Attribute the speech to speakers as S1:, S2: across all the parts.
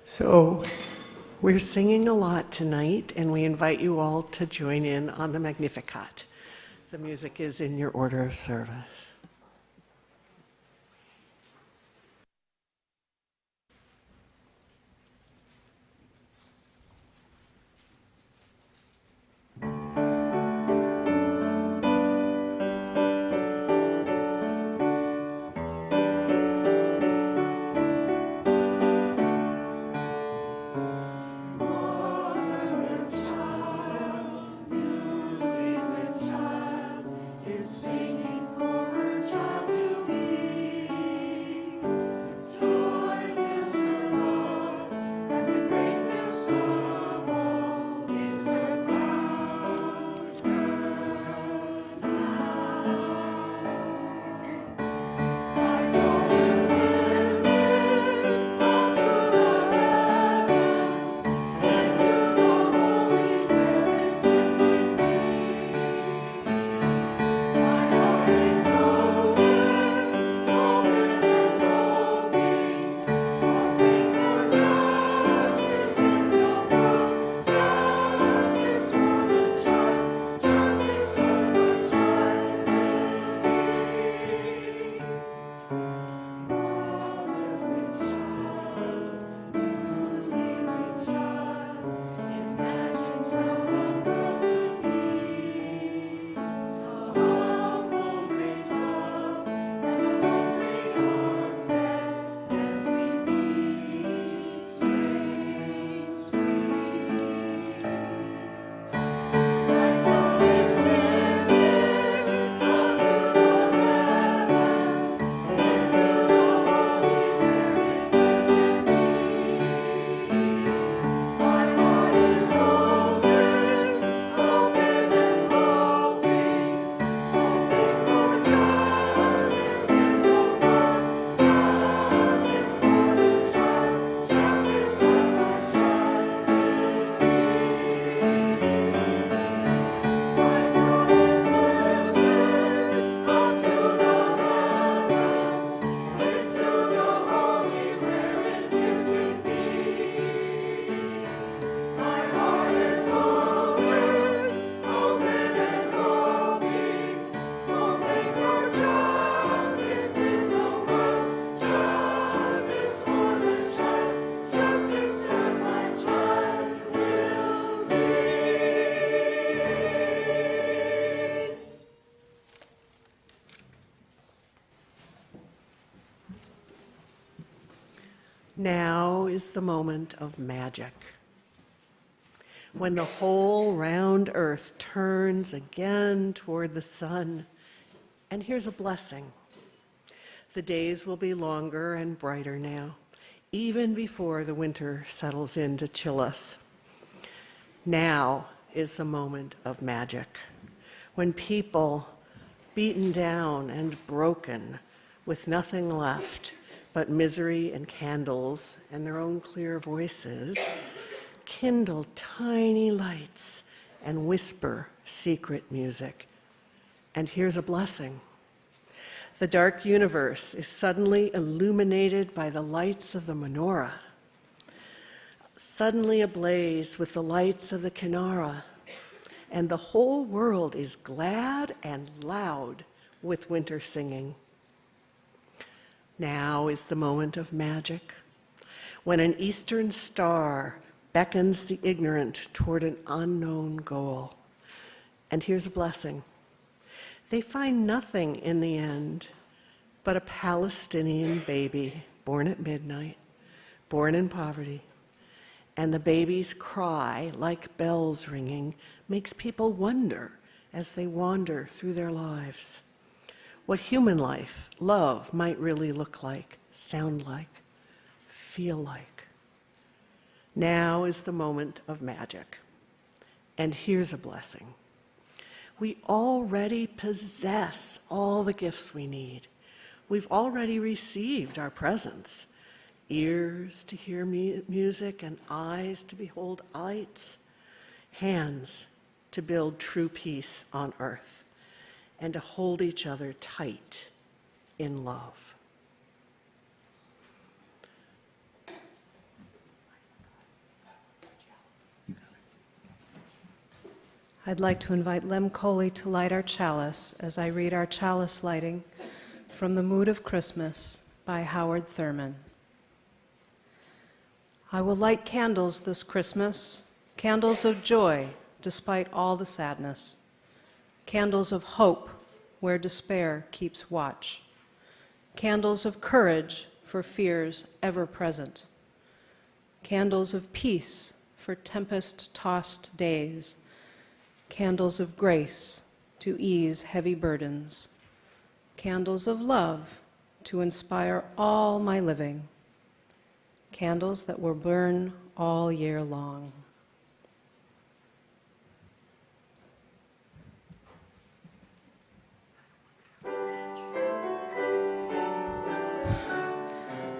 S1: So we're singing a lot tonight, and we invite you all to join in on the Magnificat. The music is in your order of service. Now is the moment of magic, when the whole round earth turns again toward the sun. And here's a blessing. The days will be longer and brighter now, even before the winter settles in to chill us. Now is the moment of magic, when people, beaten down and broken, with nothing left but misery and candles and their own clear voices, kindle tiny lights and whisper secret music. And here's a blessing. The dark universe is suddenly illuminated by the lights of the menorah, suddenly ablaze with the lights of the kinara, and the whole world is glad and loud with winter singing. Now is the moment of magic, when an eastern star beckons the ignorant toward an unknown goal. And here's a blessing. They find nothing in the end but a Palestinian baby born at midnight, born in poverty. And the baby's cry, like bells ringing, makes people wonder as they wander through their lives what human life, love, might really look like, sound like, feel like. Now is the moment of magic. And here's a blessing. We already possess all the gifts we need. We've already received our presents. Ears to hear music and eyes to behold lights. Hands to build true peace on earth and to hold each other tight in love.
S2: I'd like to invite Lem Coley to light our chalice as I read our chalice lighting from The Mood of Christmas by Howard Thurman. I will light candles this Christmas, candles of joy despite all the sadness, candles of hope where despair keeps watch, candles of courage for fears ever present, candles of peace for tempest-tossed days, candles of grace to ease heavy burdens, candles of love to inspire all my living, candles that will burn all year long.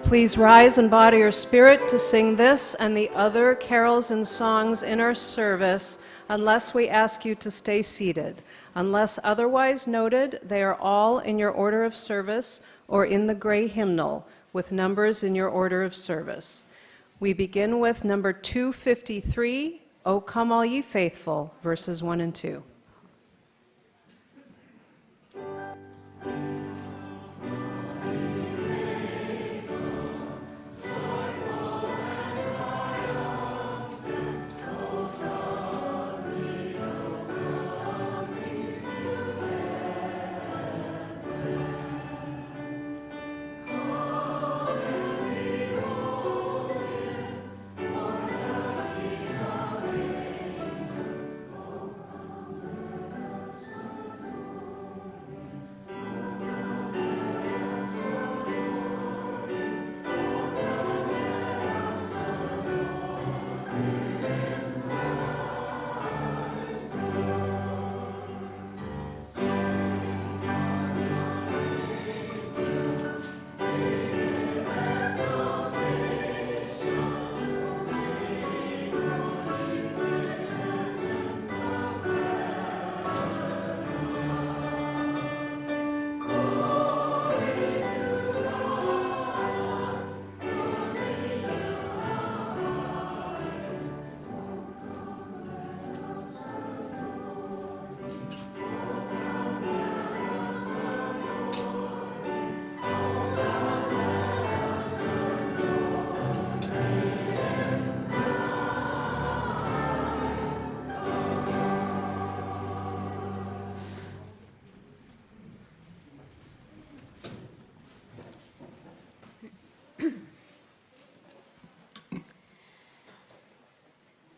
S2: Please rise in body or spirit to sing this and the other carols and songs in our service, unless we ask you to stay seated. Unless otherwise noted, they are all in your order of service or in the gray hymnal with numbers in your order of service. We begin with number 253, O Come All Ye Faithful, verses 1 and 2.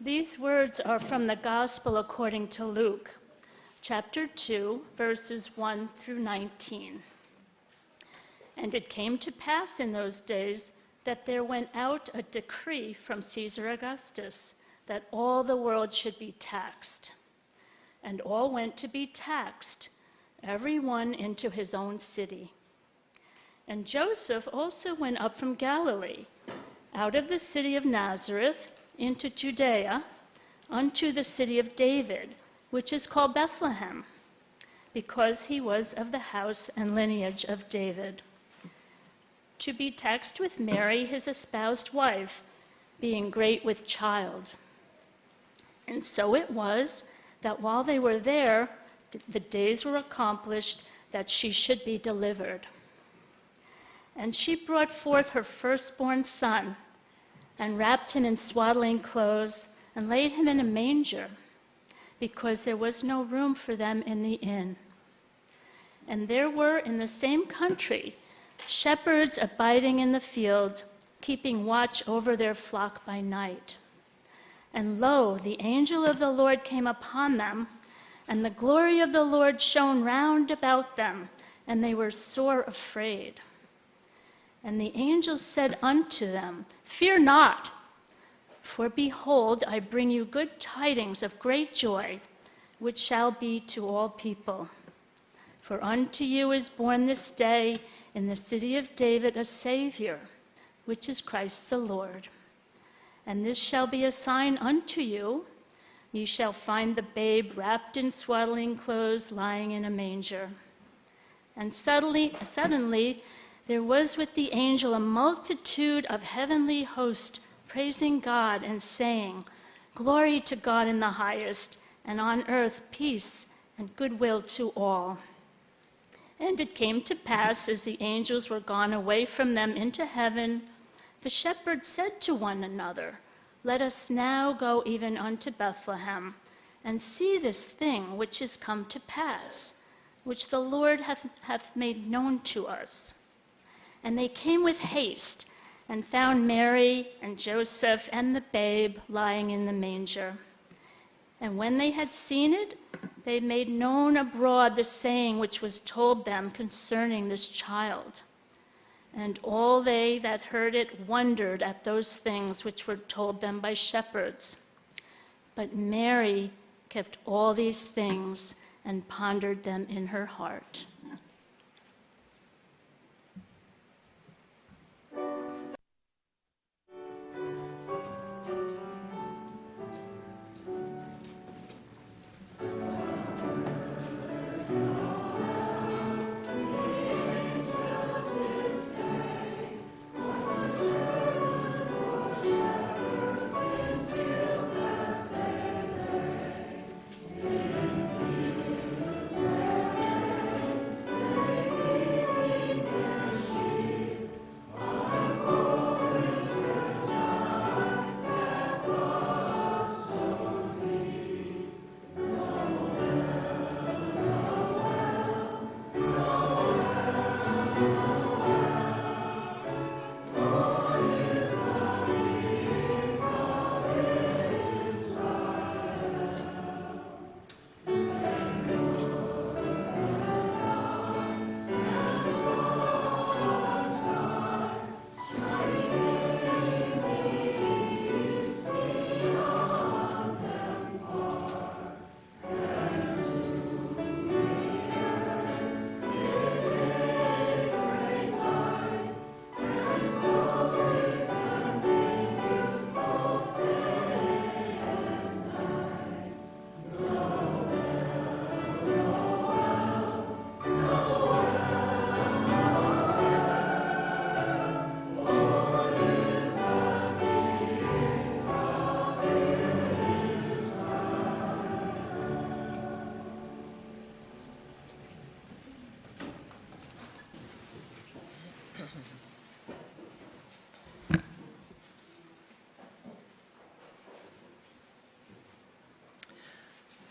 S3: These words are from the Gospel according to Luke, chapter 2, verses 1 through 19. And it came to pass in those days that there went out a decree from Caesar Augustus that all the world should be taxed. And all went to be taxed, every one into his own city. And Joseph also went up from Galilee, out of the city of Nazareth, into Judea, unto the city of David, which is called Bethlehem, because he was of the house and lineage of David, to be taxed with Mary, his espoused wife, being great with child. And so it was that while they were there, the days were accomplished that she should be delivered. And she brought forth her firstborn son, and wrapped him in swaddling clothes, and laid him in a manger, because there was no room for them in the inn. And there were in the same country shepherds abiding in the field, keeping watch over their flock by night. And lo, the angel of the Lord came upon them, and the glory of the Lord shone round about them, and they were sore afraid. And the angel said unto them, Fear not, for behold, I bring you good tidings of great joy, which shall be to all people. For unto you is born this day in the city of David a Savior, which is Christ the Lord. And this shall be a sign unto you. Ye shall find the babe wrapped in swaddling clothes, lying in a manger. And suddenly there was with the angel a multitude of heavenly hosts praising God and saying, Glory to God in the highest, and on earth peace and goodwill to all. And it came to pass, as the angels were gone away from them into heaven, the shepherds said to one another, Let us now go even unto Bethlehem, and see this thing which is come to pass, which the Lord hath made known to us. And they came with haste, and found Mary and Joseph and the babe lying in the manger. And when they had seen it, they made known abroad the saying which was told them concerning this child. And all they that heard it wondered at those things which were told them by shepherds. But Mary kept all these things and pondered them in her heart.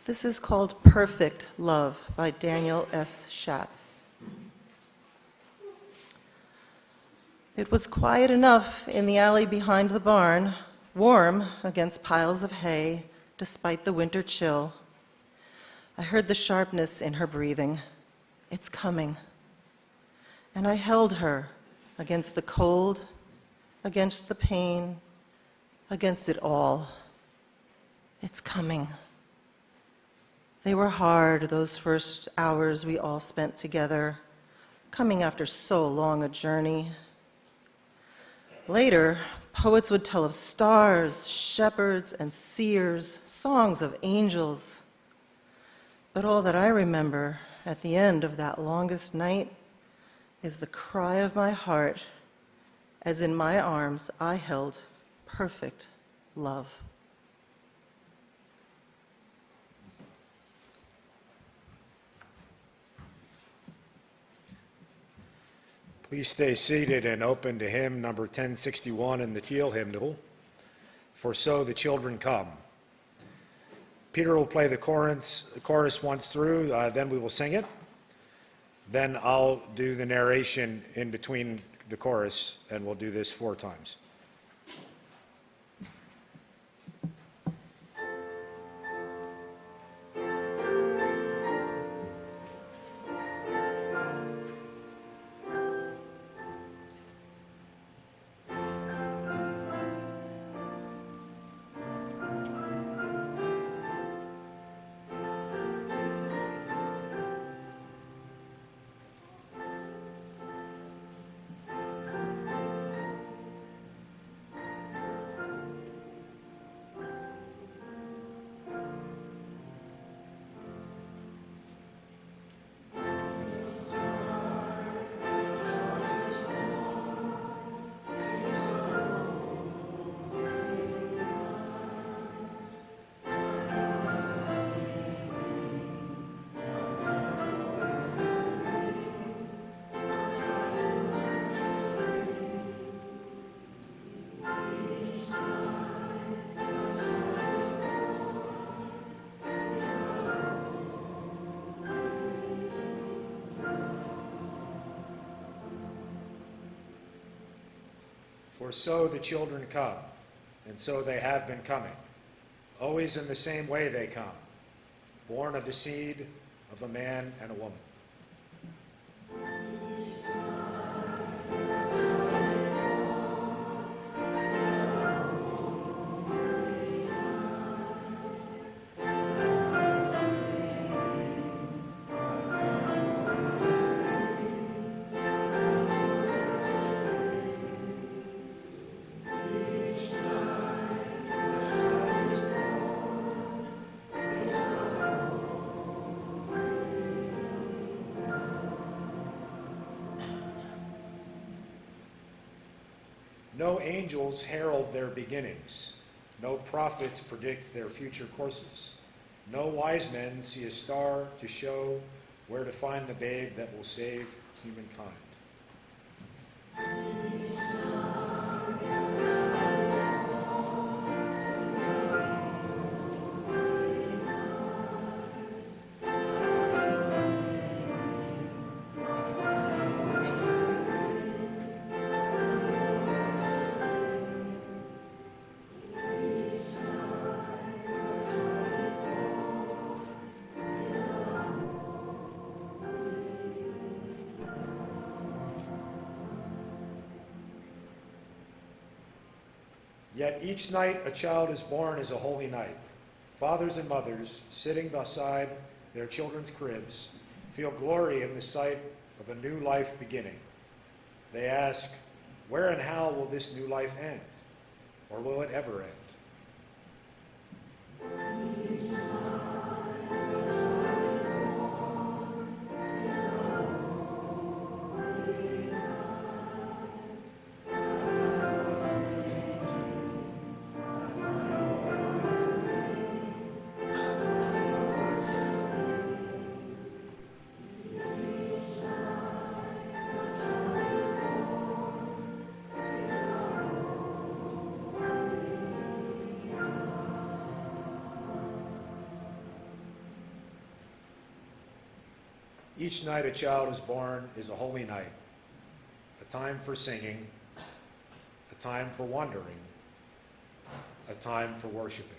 S4: This is called Perfect Love by Daniel S. Schatz. It was quiet enough in the alley behind the barn, warm against piles of hay, despite the winter chill. I heard the sharpness in her breathing. It's coming. And I held her against the cold, against the pain, against it all. It's coming. They were hard, those first hours we all spent together, coming after so long a journey. Later, poets would tell of stars, shepherds, and seers, songs of angels. But all that I remember at the end of that longest night is the cry of my heart as in my arms I held perfect love.
S5: Please stay seated and open to hymn number 1061 in the teal hymnal, For So the Children Come. Peter will play the chorus once through, then we will sing it. Then I'll do the narration in between the chorus, and we'll do this 4 times. For so the children come, and so they have been coming. Always in the same way they come, born of the seed of a man and a woman. No angels herald their beginnings. No prophets predict their future courses. No wise men see a star to show where to find the babe that will save humankind. Yet each night a child is born is a holy night. Fathers and mothers, sitting beside their children's cribs, feel glory in the sight of a new life beginning. They ask, where and how will this new life end? Or will it ever end? Each night a child is born is a holy night, a time for singing, a time for wondering, a time for worshiping.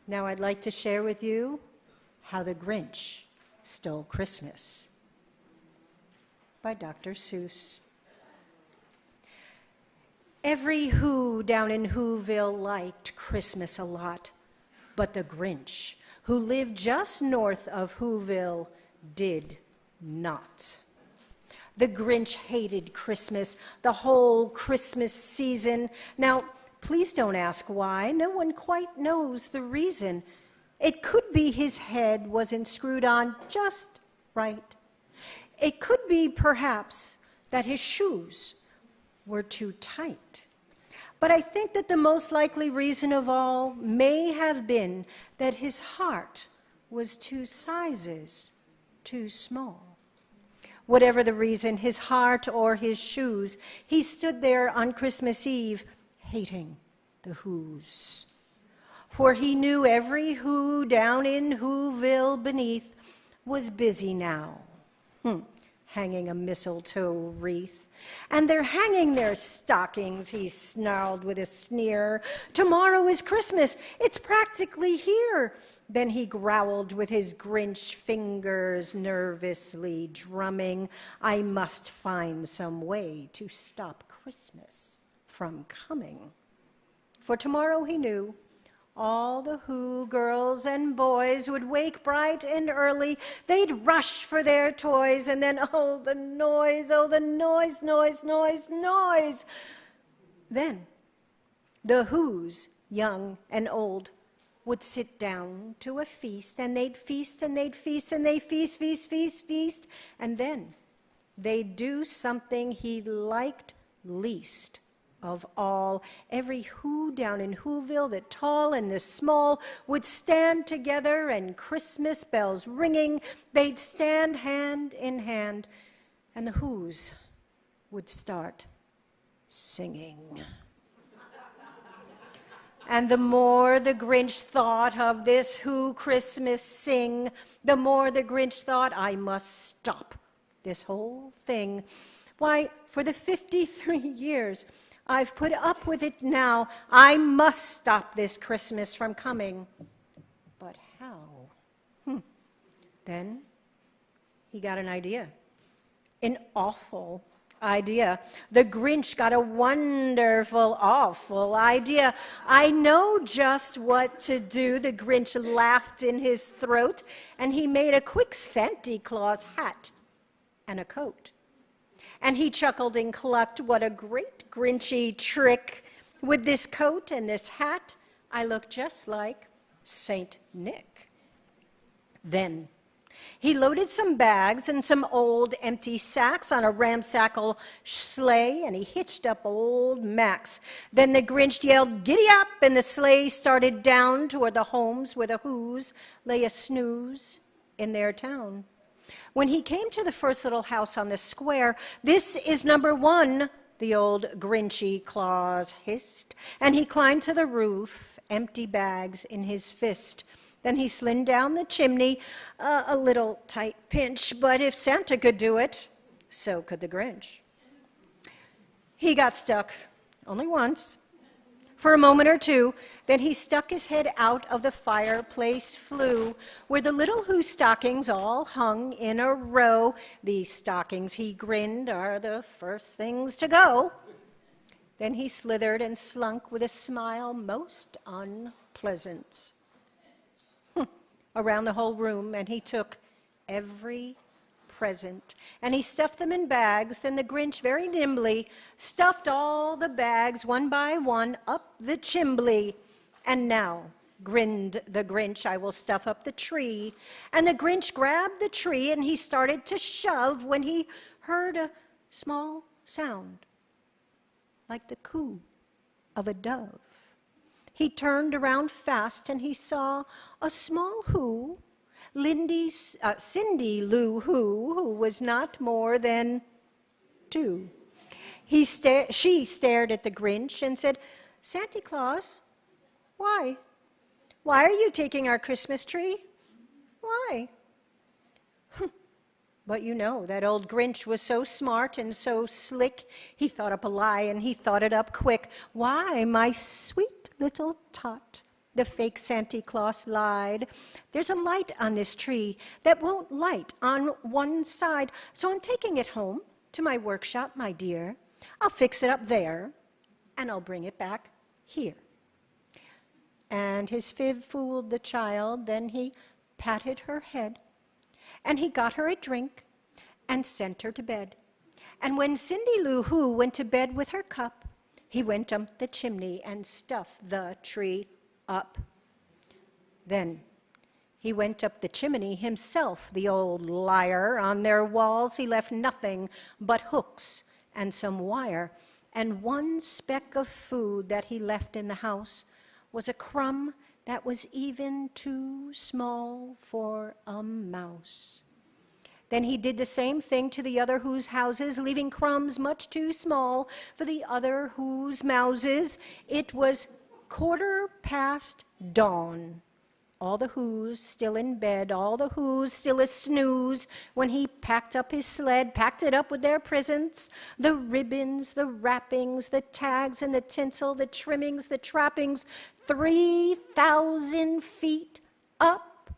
S6: Now I'd like to share with you How the Grinch Stole Christmas by Dr. Seuss. Every Who down in Whoville liked Christmas a lot, but the Grinch, who lived just north of Whoville, did not. The Grinch hated Christmas, the whole Christmas season. Now, please don't ask why. No one quite knows the reason. It could be his head wasn't screwed on just right. It could be, perhaps, that his shoes were too tight. But I think that the most likely reason of all may have been that his heart was 2 sizes too small. Whatever the reason, his heart or his shoes, he stood there on Christmas Eve hating the Whos. For he knew every Who down in Whoville beneath was busy now, hanging a mistletoe wreath. And they're hanging their stockings, he snarled with a sneer. Tomorrow is Christmas, it's practically here. Then he growled with his Grinch fingers nervously drumming, I must find some way to stop Christmas from coming. For tomorrow, he knew, all the Who girls and boys would wake bright and early. They'd rush for their toys, and then, oh, the noise, noise, noise. Then The Who's, young and old, would sit down to a feast, and they'd feast, and they'd feast, and they'd feast, feast, feast, feast, and then they'd do something he liked least of all. Every Who down in Whoville, the tall and the small, would stand together, and Christmas bells ringing, they'd stand hand in hand, and the Who's would start singing. And the more the Grinch thought of this Who Christmas sing, the more the Grinch thought, I must stop this whole thing. Why, for the 53 years I've put up with it now, I must stop this Christmas from coming. But how? Then he got an idea, an awful idea. The Grinch got a wonderful, awful idea. I know just what to do. The Grinch laughed in his throat, and he made a quick Santa Claus hat and a coat. And he chuckled and clucked, what a great Grinchy trick. With this coat and this hat, I look just like Saint Nick. Then he loaded some bags and some old empty sacks on a ramshackle sleigh, and he hitched up old Max. Then the Grinch yelled, "Giddy up!" and the sleigh started down toward the homes where the Who's lay a snooze in their town. When he came to the first little house on the square, "This is number 1, the old Grinchy Claus hissed, and he climbed to the roof, empty bags in his fist. Then he slid down the chimney, a little tight pinch, but if Santa could do it, so could the Grinch. He got stuck, only once, for a moment or two. Then he stuck his head out of the fireplace flue, where the little Who stockings all hung in a row. These stockings, he grinned, are the first things to go. Then he slithered and slunk with a smile most unpleasant around the whole room, and he took every present, and he stuffed them in bags, and the Grinch very nimbly stuffed all the bags one by one up the chimbley. "And now," grinned the Grinch, "I will stuff up the tree." And the Grinch grabbed the tree, and he started to shove when he heard a small sound, like the coo of a dove. He turned around fast, and he saw a small Who, Cindy Lou Who was not more than 2. She stared at the Grinch and said, "Santa Claus, why? Why are you taking our Christmas tree? Why?" But you know, that old Grinch was so smart and so slick, he thought up a lie, and he thought it up quick. "Why, my sweet little tot," the fake Santa Claus lied, "there's a light on this tree that won't light on one side, so I'm taking it home to my workshop, my dear. I'll fix it up there, and I'll bring it back here." And his fib fooled the child. Then he patted her head, and he got her a drink and sent her to bed. And when Cindy Lou Who went to bed with her cup, he went up the chimney and stuffed the tree up. Then he went up the chimney himself, the old liar. On their walls he left nothing but hooks and some wire, and one speck of food that he left in the house was a crumb that was even too small for a mouse. Then he did the same thing to the other Who's houses, leaving crumbs much too small for the other Who's mouses. It was 1:15 dawn. All the Who's still in bed, all the Who's still a snooze, when he packed up his sled, packed it up with their presents, the ribbons, the wrappings, the tags and the tinsel, the trimmings, the trappings, 3,000 feet up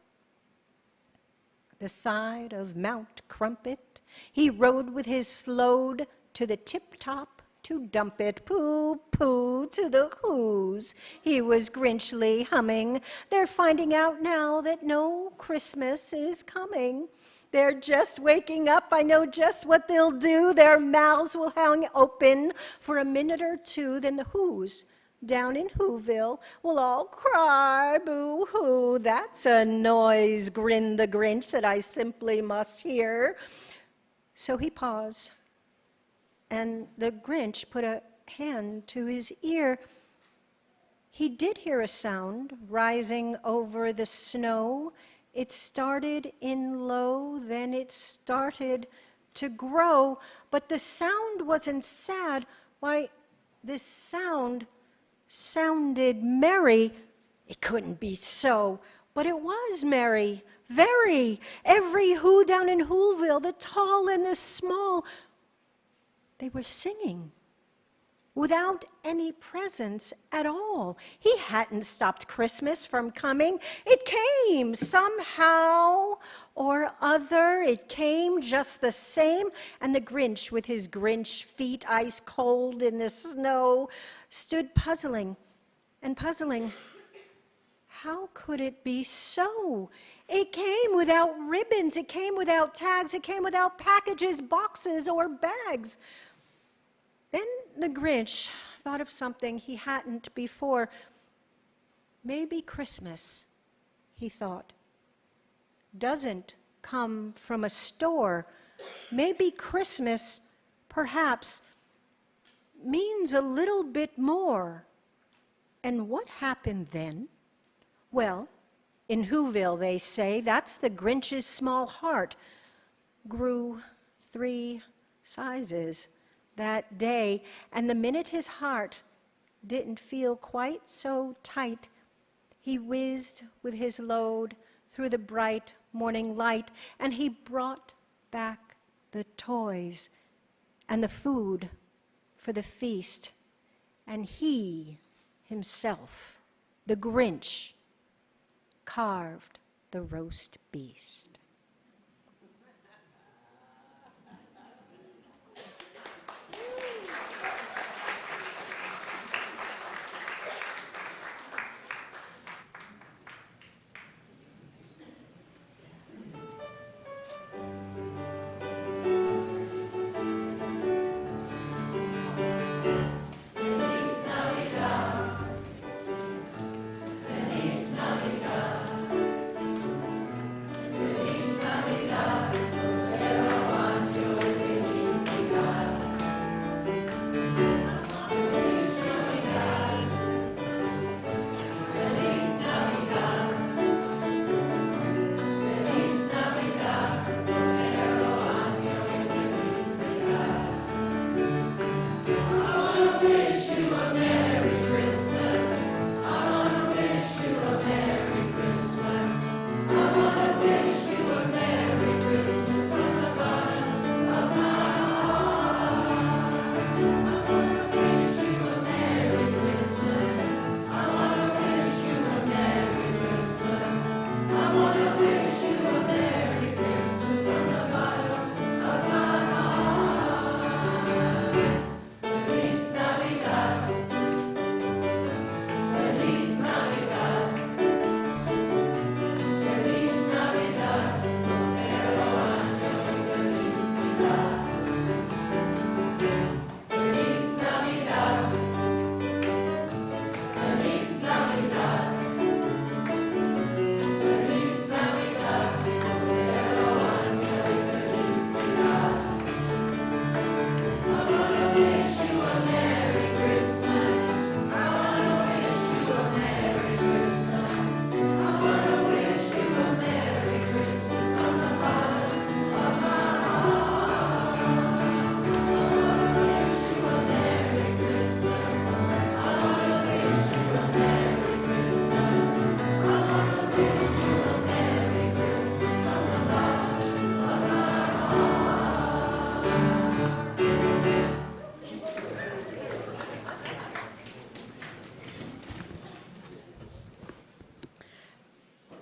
S6: the side of Mount Crumpet. He rode with his load to the tip-top to dump it. Pooh-pooh to the Who's, he was Grinchly humming. They're finding out now that no Christmas is coming. They're just waking up. I know just what they'll do. Their mouths will hang open for a minute or two. Then the Who's down in Whoville will all cry, boo-hoo. That's a noise, grinned the Grinch, that I simply must hear. So he paused, and the Grinch put a hand to his ear. He did hear a sound rising over the snow. It started in low, then it started to grow, but the sound wasn't sad. Why, this sound sounded merry. It couldn't be so, but it was merry, very. Every who down in Whoville, the tall and the small, they were singing without any presents at all. He hadn't stopped Christmas from coming. It came somehow or other. It came just the same. And the Grinch, with his Grinch feet ice cold in the snow, stood puzzling and puzzling. How could it be so? It came without ribbons. It came without tags. It came without packages, boxes, or bags. Then the Grinch thought of something he hadn't before. Maybe Christmas, he thought, doesn't come from a store. Maybe Christmas, perhaps, means a little bit more. And what happened then? Well, in Whoville, they say, that's the Grinch's small heart grew 3 sizes that day, and the minute his heart didn't feel quite so tight, he whizzed with his load through the bright morning light, and he brought back the toys and the food for the feast, and he himself, the Grinch, carved the roast beast.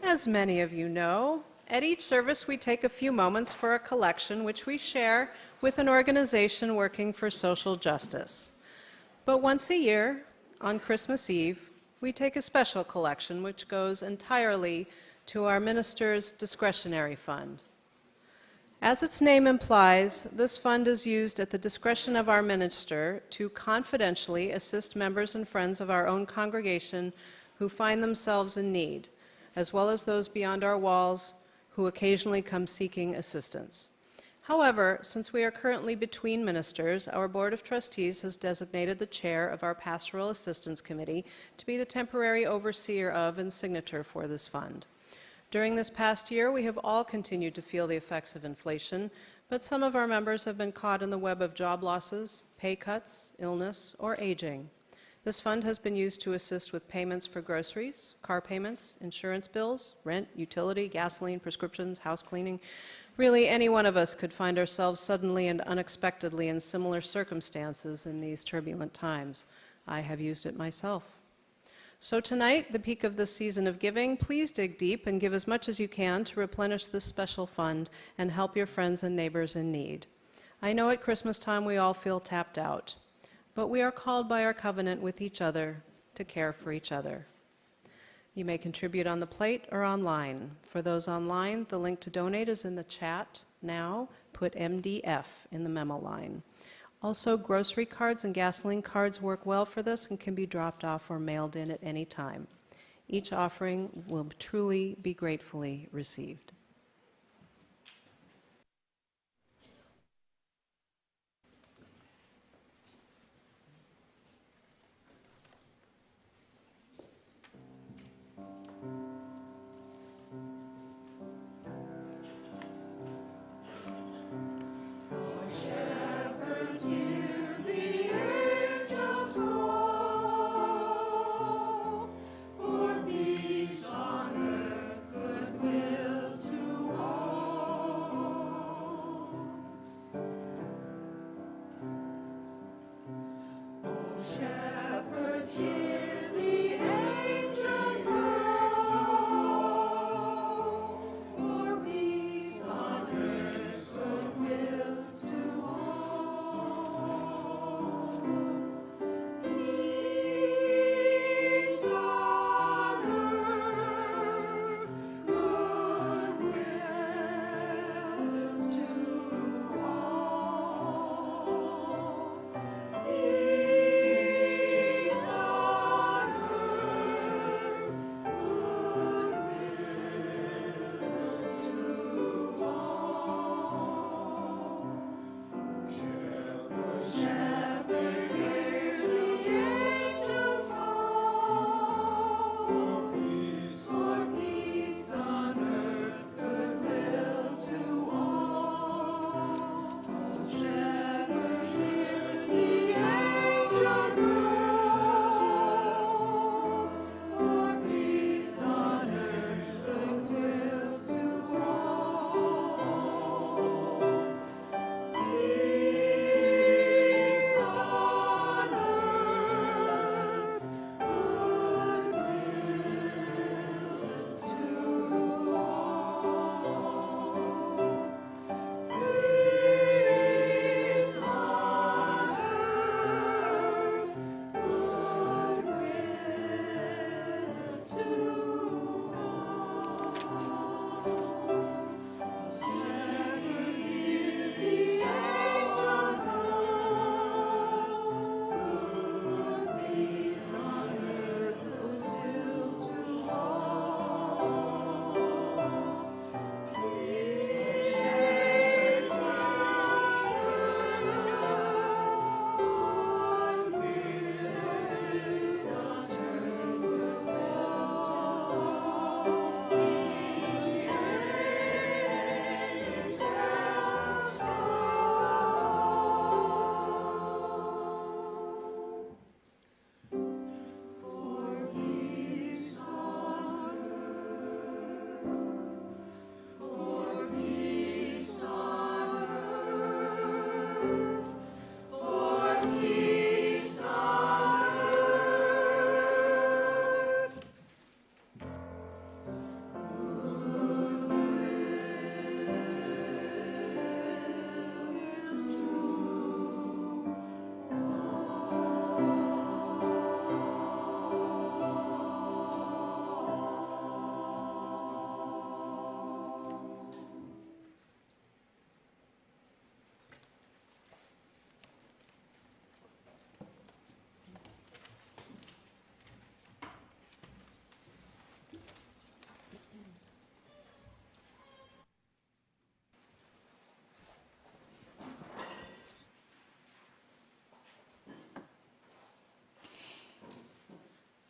S2: As many of you know, at each service we take a few moments for a collection which we share with an organization working for social justice. But once a year, on Christmas Eve, we take a special collection which goes entirely to our minister's discretionary fund. As its name implies, this fund is used at the discretion of our minister to confidentially assist members and friends of our own congregation who find themselves in need, as well as those beyond our walls who occasionally come seeking assistance. However, since we are currently between ministers, our Board of Trustees has designated the chair of our Pastoral Assistance Committee to be the temporary overseer of and signator for this fund. During this past year, we have all continued to feel the effects of inflation, but some of our members have been caught in the web of job losses, pay cuts, illness, or aging. This fund has been used to assist with payments for groceries, car payments, insurance bills, rent, utility, gasoline, prescriptions, house cleaning. Really, any one of us could find ourselves suddenly and unexpectedly in similar circumstances in these turbulent times. I have used it myself. So tonight, the peak of this season of giving, please dig deep and give as much as you can to replenish this special fund and help your friends and neighbors in need. I know at Christmas time we all feel tapped out, but we are called by our covenant with each other to care for each other. You may contribute on the plate or online. For those online, the link to donate is in the chat now. Put MDF in the memo line. Also, grocery cards and gasoline cards work well for this and can be dropped off or mailed in at any time. Each offering will truly be gratefully received.
S7: For peace on earth, goodwill to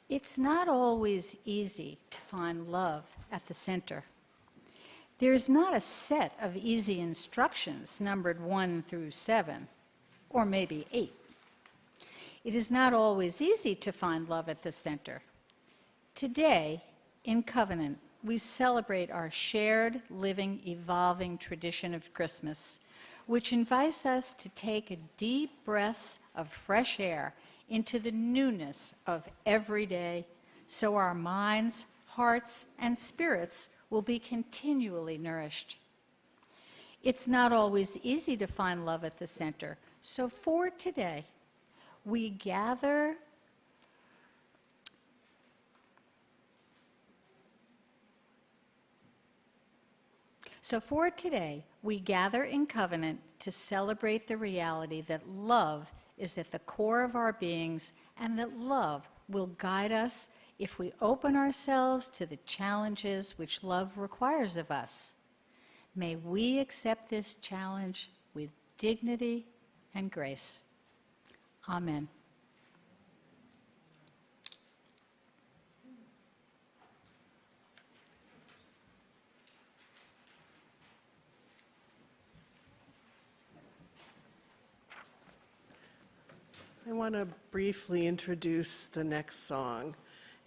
S7: It's not always easy to find love at the center. There is not a set of easy instructions numbered 1 through 7, or maybe 8. It is not always easy to find love at the center. Today, in Covenant, we celebrate our shared, living, evolving tradition of Christmas, which invites us to take a deep breath of fresh air into the newness of every day, so our minds, hearts, and spirits will be continually nourished. It's not always easy to find love at the center, so for today, we gather in covenant to celebrate the reality that love is at the core of our beings and that love will guide us if we open ourselves to the challenges which love requires of us. May we accept this challenge with dignity and grace. Amen.
S1: I want to briefly introduce the next song.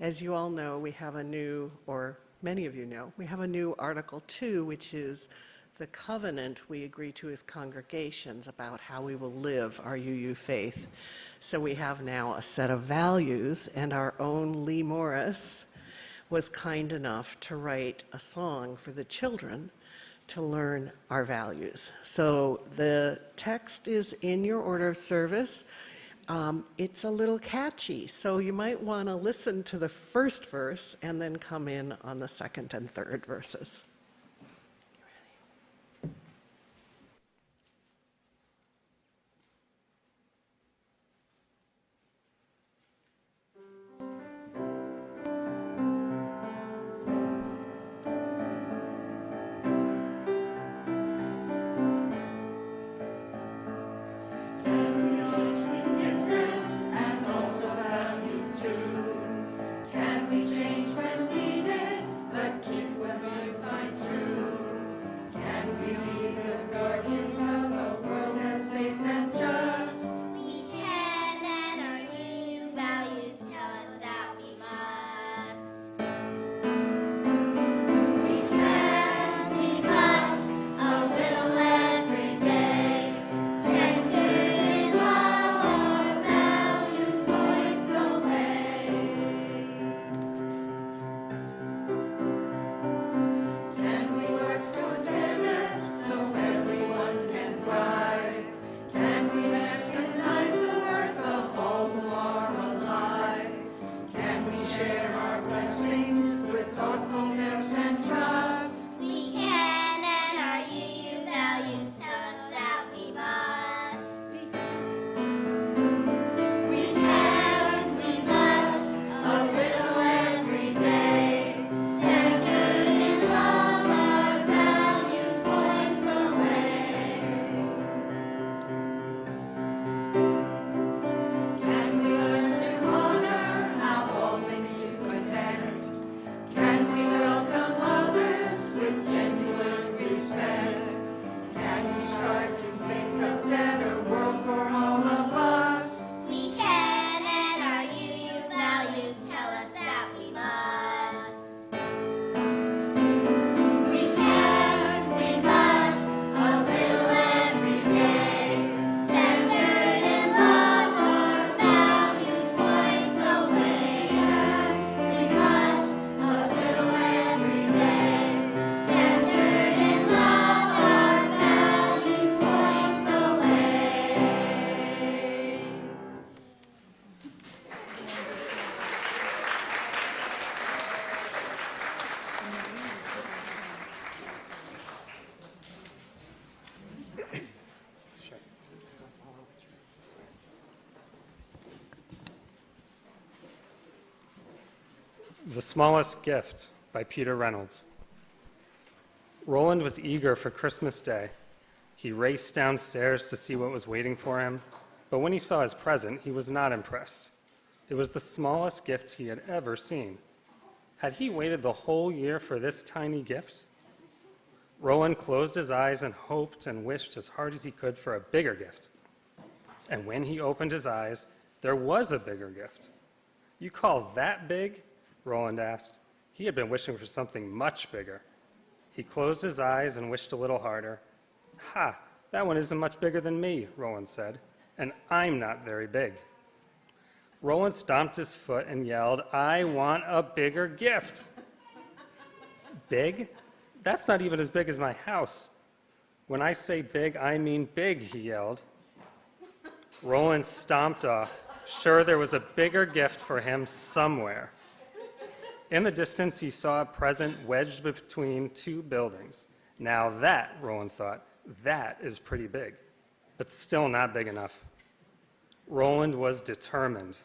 S1: As you all know, we have a new, or many of you know, we have a new Article 2, which is the covenant we agree to as congregations about how we will live our UU faith. So we have now a set of values, and our own Lee Morris was kind enough to write a song for the children to learn our values. So the text is in your order of service. It's a little catchy, so you might want to listen to the first verse and then come in on the second and third verses.
S8: The Smallest Gift by Peter Reynolds. Roland was eager for Christmas Day. He raced downstairs to see what was waiting for him, but when he saw his present, he was not impressed. It was the smallest gift he had ever seen. Had he waited the whole year for this tiny gift? Roland closed his eyes and hoped and wished as hard as he could for a bigger gift. And when he opened his eyes, there was a bigger gift. "You call that big?" Roland asked. He had been wishing for something much bigger. He closed his eyes and wished a little harder. "Ha, that one isn't much bigger than me," Roland said, "and I'm not very big." Roland stomped his foot and yelled, "I want a bigger gift." "Big? That's not even as big as my house." "When I say big, I mean big," he yelled. Roland stomped off, sure there was a bigger gift for him somewhere. In the distance, he saw a present wedged between two buildings. Now that, Roland thought, that is pretty big, but still not big enough. Roland was determined.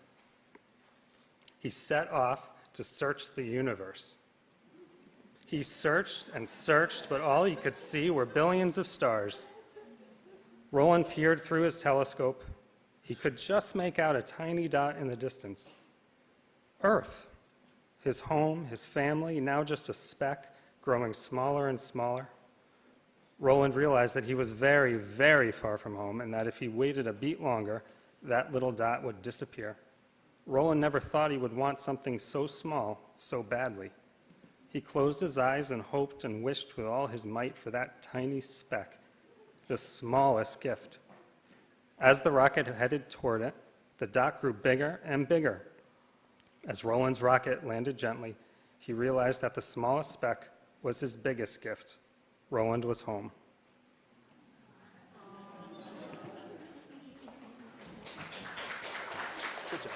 S8: He set off to search the universe. He searched and searched, but all he could see were billions of stars. Roland peered through his telescope. He could just make out a tiny dot in the distance. Earth. His home, his family, now just a speck, growing smaller and smaller. Roland realized that he was very, very far from home, and that if he waited a beat longer, that little dot would disappear. Roland never thought he would want something so small so badly. He closed his eyes and hoped and wished with all his might for that tiny speck, the smallest gift. As the rocket headed toward it, the dot grew bigger and bigger. As Roland's rocket landed gently, he realized that the smallest speck was his biggest gift. Roland was home. Good job.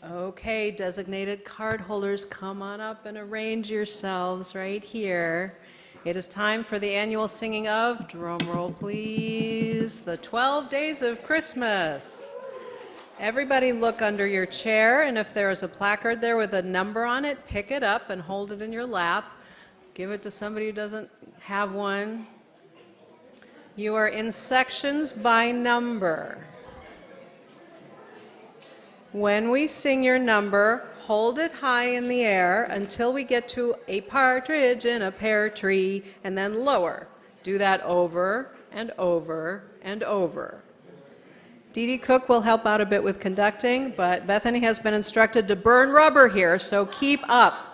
S2: Okay, designated card holders, come on up and arrange yourselves right here. It is time for the annual singing of, drum roll please, the 12 Days of Christmas. Everybody look under your chair, and if there is a placard there with a number on it, pick it up and hold it in your lap. Give it to somebody who doesn't have one. You are in sections by number. When we sing your number, hold it high in the air until we get to a partridge in a pear tree, and then lower. Do that over and over and over. Dee Dee Cook will help out a bit with conducting, but Bethany has been instructed to burn rubber here, so keep up.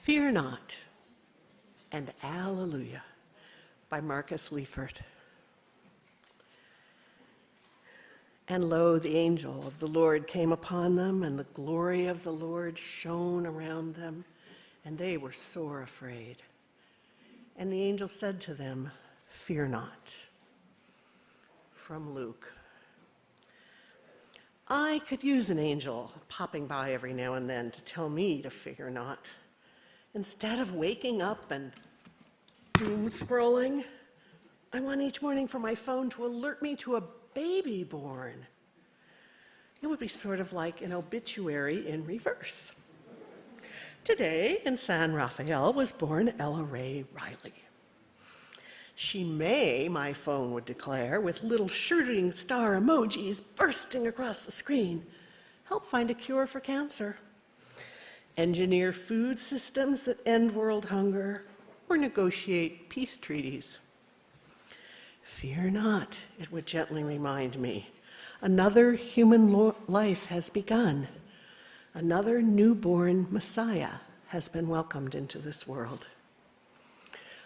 S1: Fear Not and Alleluia by Marcus Leifert. And lo, the angel of the Lord came upon them, and the glory of the Lord shone around them, and they were sore afraid. And the angel said to them, Fear not. From Luke. I could use an angel popping by every now and then to tell me to fear not. Instead of waking up and doom scrolling, I want each morning for my phone to alert me to a baby born. It would be sort of like an obituary in reverse. Today in San Rafael was born Ella Ray Riley. She may, my phone would declare, with little shooting star emojis bursting across the screen, help find a cure for cancer, engineer food systems that end world hunger, or negotiate peace treaties. Fear not, it would gently remind me. Another human life has begun. Another newborn Messiah has been welcomed into this world.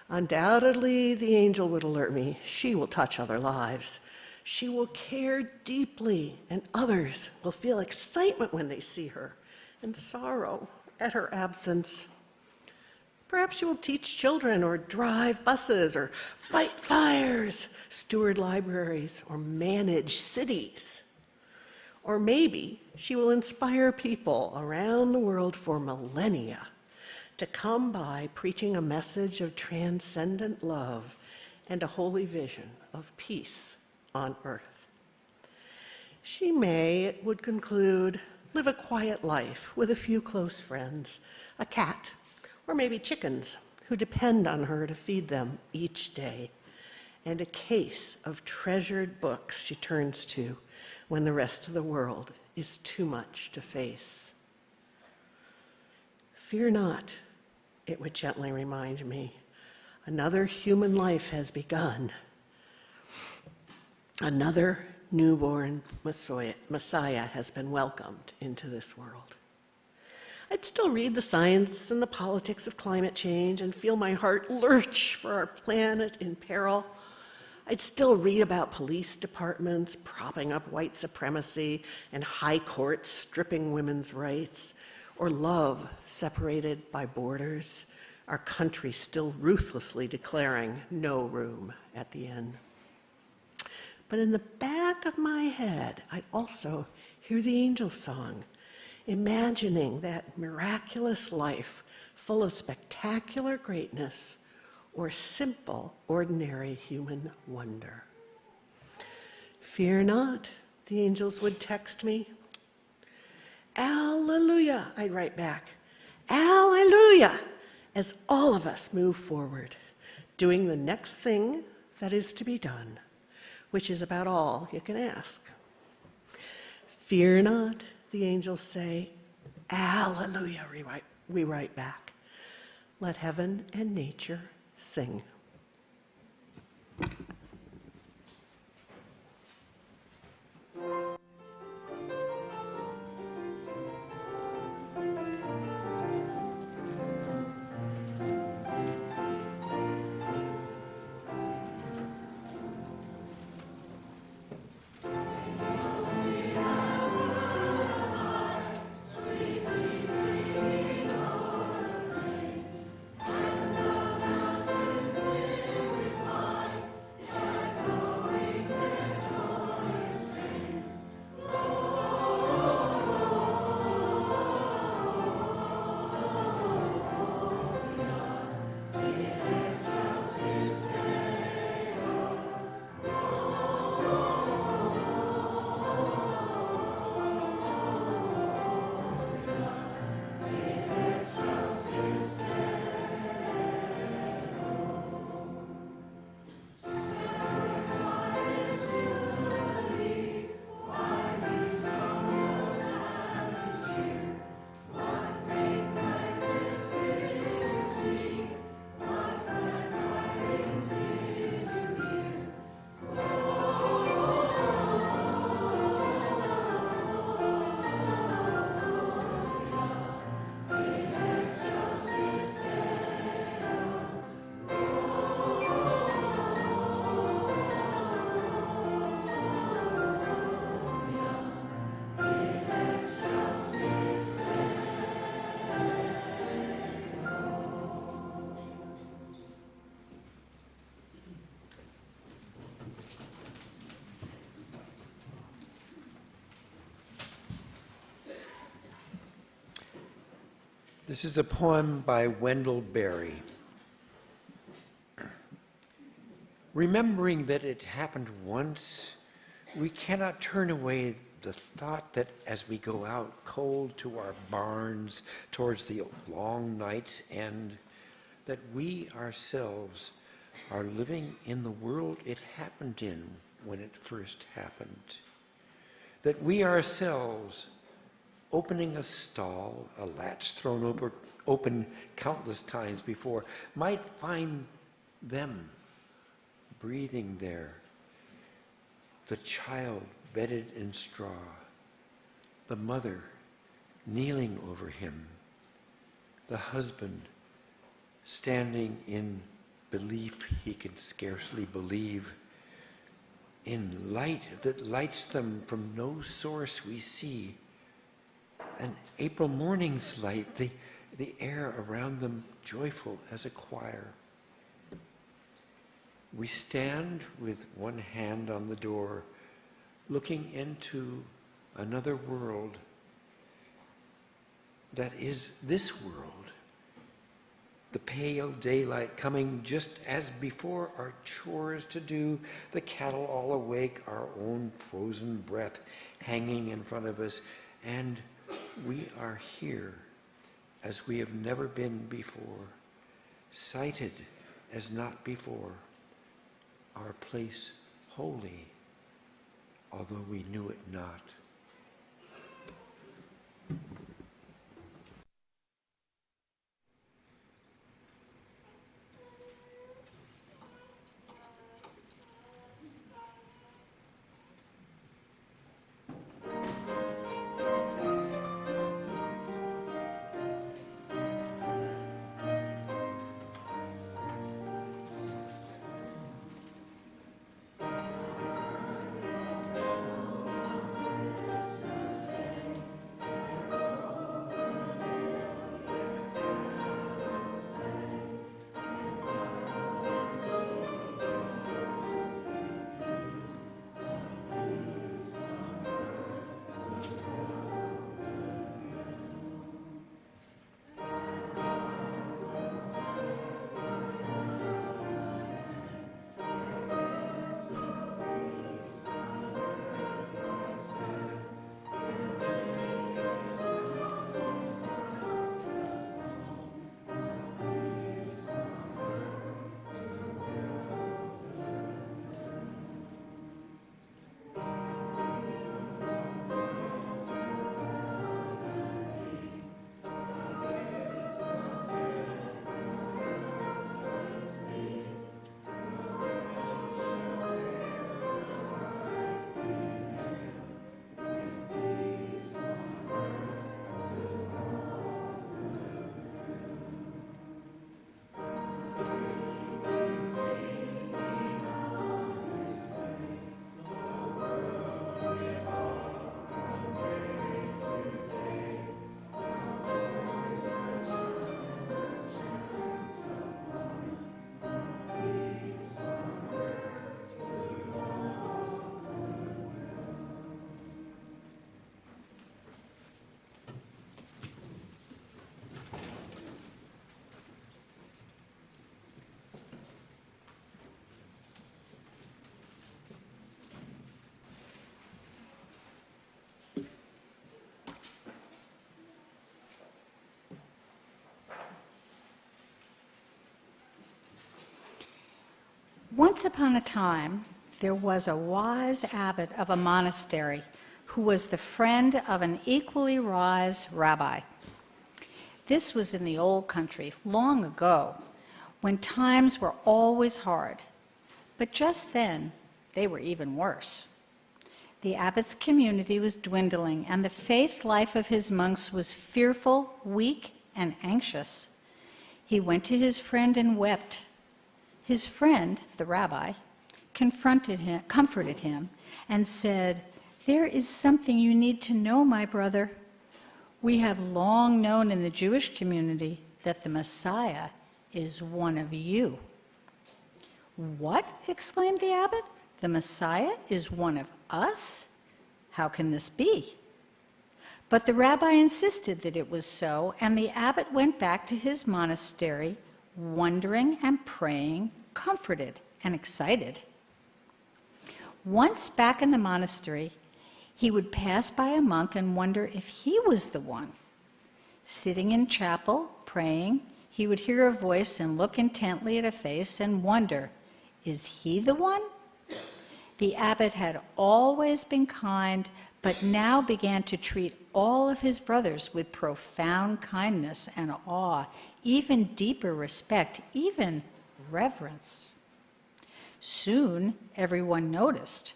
S1: Undoubtedly, the angel would alert me. She will touch other lives. She will care deeply, and others will feel excitement when they see her and sorrow at her absence. Perhaps she will teach children or drive buses or fight fires, steward libraries, or manage cities. Or maybe she will inspire people around the world for millennia to come by preaching a message of transcendent love and a holy vision of peace on earth. She may, it would conclude, live a quiet life with a few close friends, a cat, or maybe chickens who depend on her to feed them each day, and a case of treasured books she turns to when the rest of the world is too much to face. Fear not, it would gently remind me. Another human life has begun. Another newborn Messiah has been welcomed into this world. I'd still read the science and the politics of climate change and feel my heart lurch for our planet in peril. I'd still read about police departments propping up white supremacy and high courts stripping women's rights, or love separated by borders, our country still ruthlessly declaring no room at the end. But in the back of my head, I also hear the angel song, imagining that miraculous life full of spectacular greatness or simple, ordinary human wonder. Fear not, the angels would text me. Alleluia, I'd write back. Alleluia, as all of us move forward, doing the next thing that is to be done, which is about all you can ask. Fear not, the angels say. Alleluia, we write back. Let heaven and nature sing.
S9: This is a poem by Wendell Berry. Remembering that it happened once, we cannot turn away the thought that as we go out cold to our barns towards the long night's end, that we ourselves are living in the world it happened in when it first happened. That we ourselves, opening a stall, a latch thrown open countless times before, might find them breathing there, the child bedded in straw, the mother kneeling over him, the husband standing in belief he could scarcely believe, in light that lights them from no source we see, an April morning's light, the air around them joyful as a choir. We stand with one hand on the door, looking into another world that is this world. The pale daylight coming just as before our chores to do, the cattle all awake, our own frozen breath hanging in front of us, and we are here as we have never been before, sighted as not before, our place holy, although we knew it not.
S7: Once upon a time, there was a wise abbot of a monastery who was the friend of an equally wise rabbi. This was in the old country, long ago, when times were always hard. But just then, they were even worse. The abbot's community was dwindling, and the faith life of his monks was fearful, weak, and anxious. He went to his friend and wept. His friend, the rabbi, comforted him, and said, "There is something you need to know, my brother. We have long known in the Jewish community that the Messiah is one of you." "What?" exclaimed the abbot. "The Messiah is one of us? How can this be?" But the rabbi insisted that it was so, and the abbot went back to his monastery, wondering and praying, comforted and excited. Once back in the monastery, he would pass by a monk and wonder if he was the one. Sitting in chapel, praying, he would hear a voice and look intently at a face and wonder, is he the one? The abbot had always been kind, but now began to treat all of his brothers with profound kindness and awe, even deeper respect, even reverence. Soon, everyone noticed.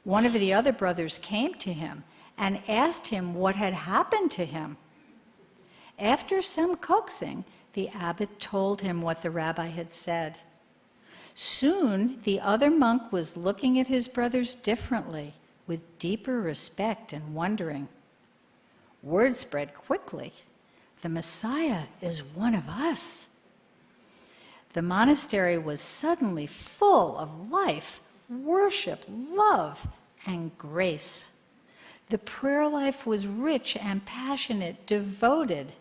S7: One of the other brothers came to him and asked him what had happened to him. After some coaxing, the abbot told him what the rabbi had said. Soon, the other monk was looking at his brothers differently, with deeper respect and wondering. Word spread quickly. The Messiah is one of us. The monastery was suddenly full of life, worship, love, and grace. The prayer life was rich and passionate, devoted,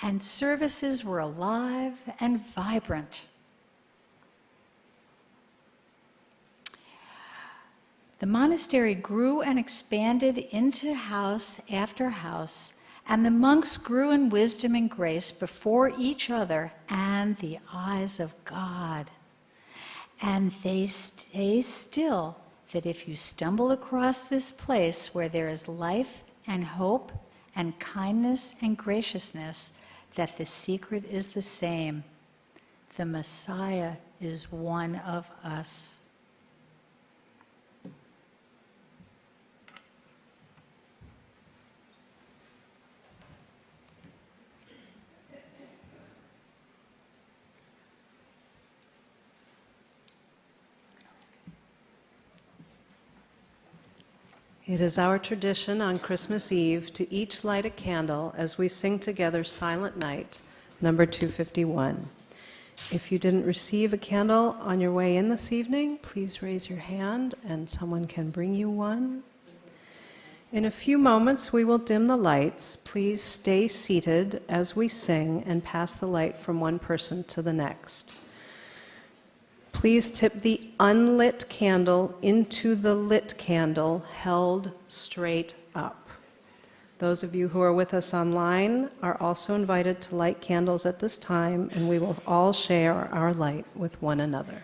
S7: and services were alive and vibrant. The monastery grew and expanded into house after house, and the monks grew in wisdom and grace before each other and the eyes of God. And they say still that if you stumble across this place where there is life and hope and kindness and graciousness, that the secret is the same. The Messiah is one of us.
S2: It is our tradition on Christmas Eve to each light a candle as we sing together Silent Night, number 251. If you didn't receive a candle on your way in this evening, please raise your hand and someone can bring you one. In a few moments, we will dim the lights. Please stay seated as we sing and pass the light from one person to the next. Please tip the unlit candle into the lit candle held straight up. Those of you who are with us online are also invited to light candles at this time, and we will all share our light with one another.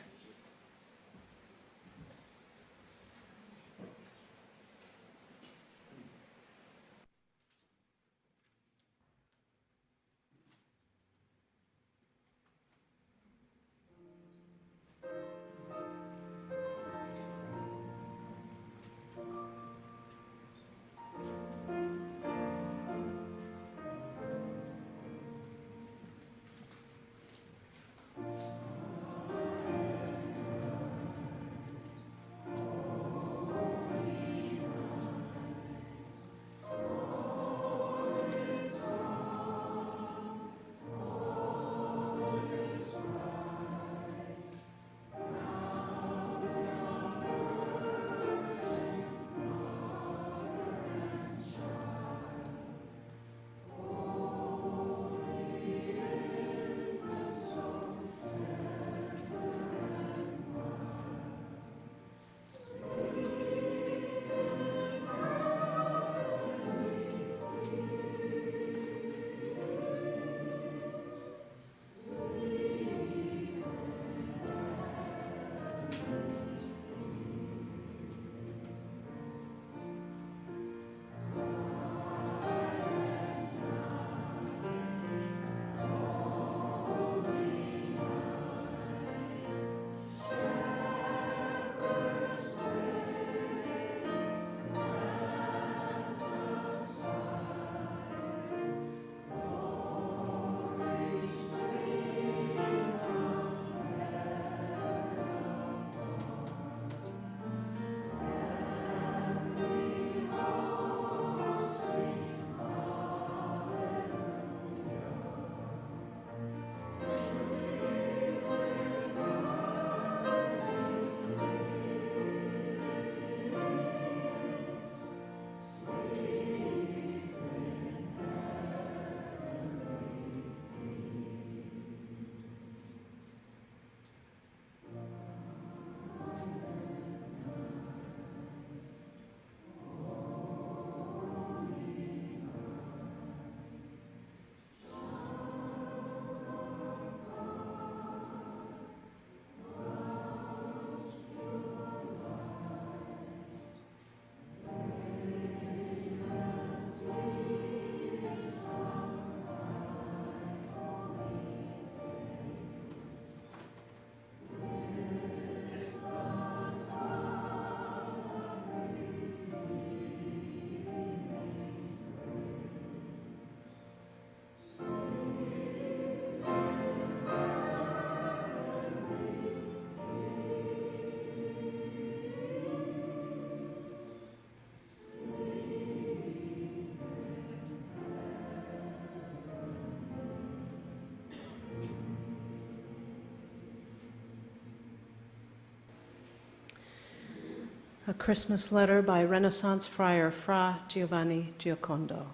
S2: A Christmas letter by Renaissance friar Fra Giovanni Giocondo.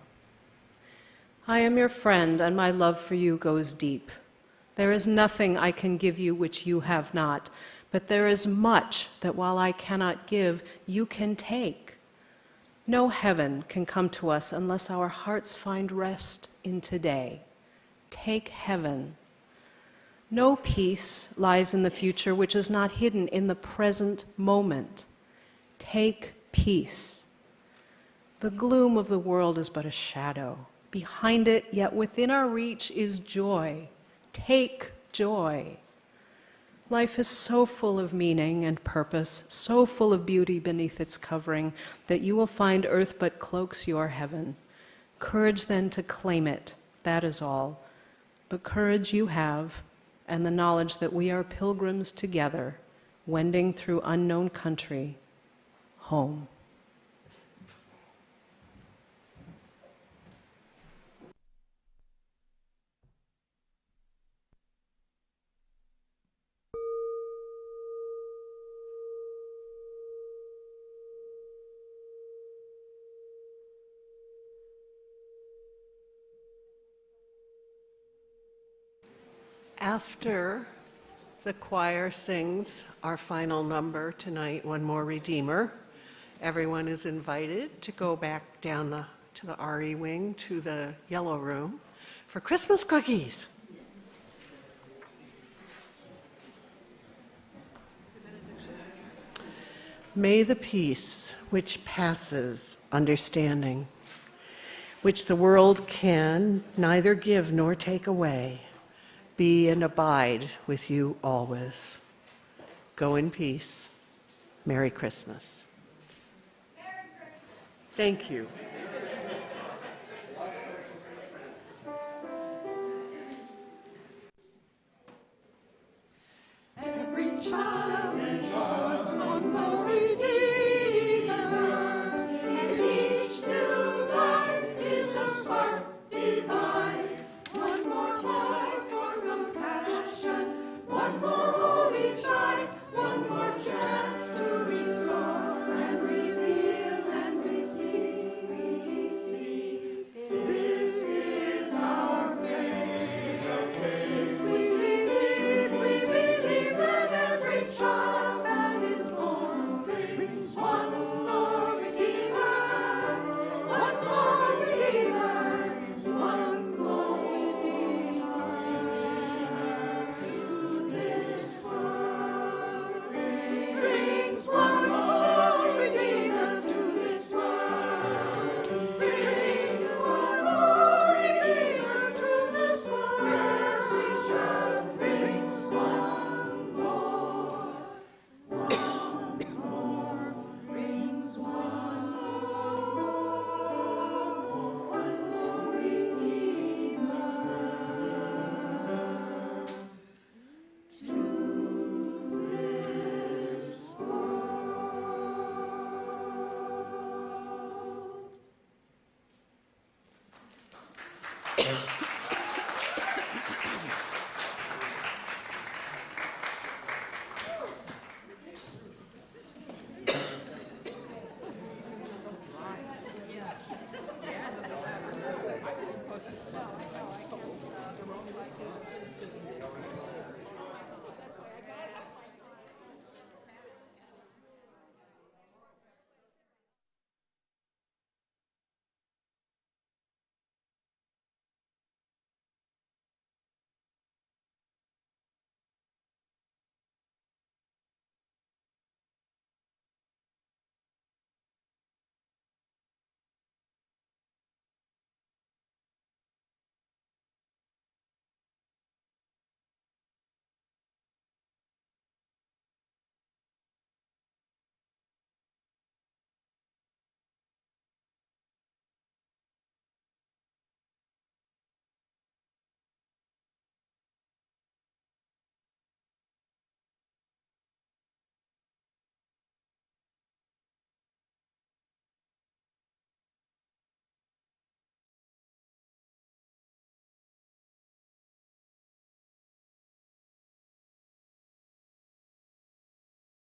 S2: I am your friend, and my love for you goes deep. There is nothing I can give you which you have not, but there is much that while I cannot give, you can take. No heaven can come to us unless our hearts find rest in today. Take heaven. No peace lies in the future which is not hidden in the present moment. Take peace. The gloom of the world is but a shadow. Behind it, yet within our reach, is joy. Take joy. Life is so full of meaning and purpose, so full of beauty beneath its covering, that you will find earth but cloaks your heaven. Courage then to claim it, that is all. But courage you have, and the knowledge that we are pilgrims together, wending through unknown country, home.
S1: After the choir sings our final number tonight, One More Redeemer, everyone is invited to go back down to the RE wing to the yellow room for Christmas cookies. May the peace which passes understanding, which the world can neither give nor take away, be and abide with you always. Go in peace. Merry Christmas. Merry Christmas. Thank you.
S10: Every child is born one more Redeemer, and each new life is a spark divine. One more voice for compassion, one more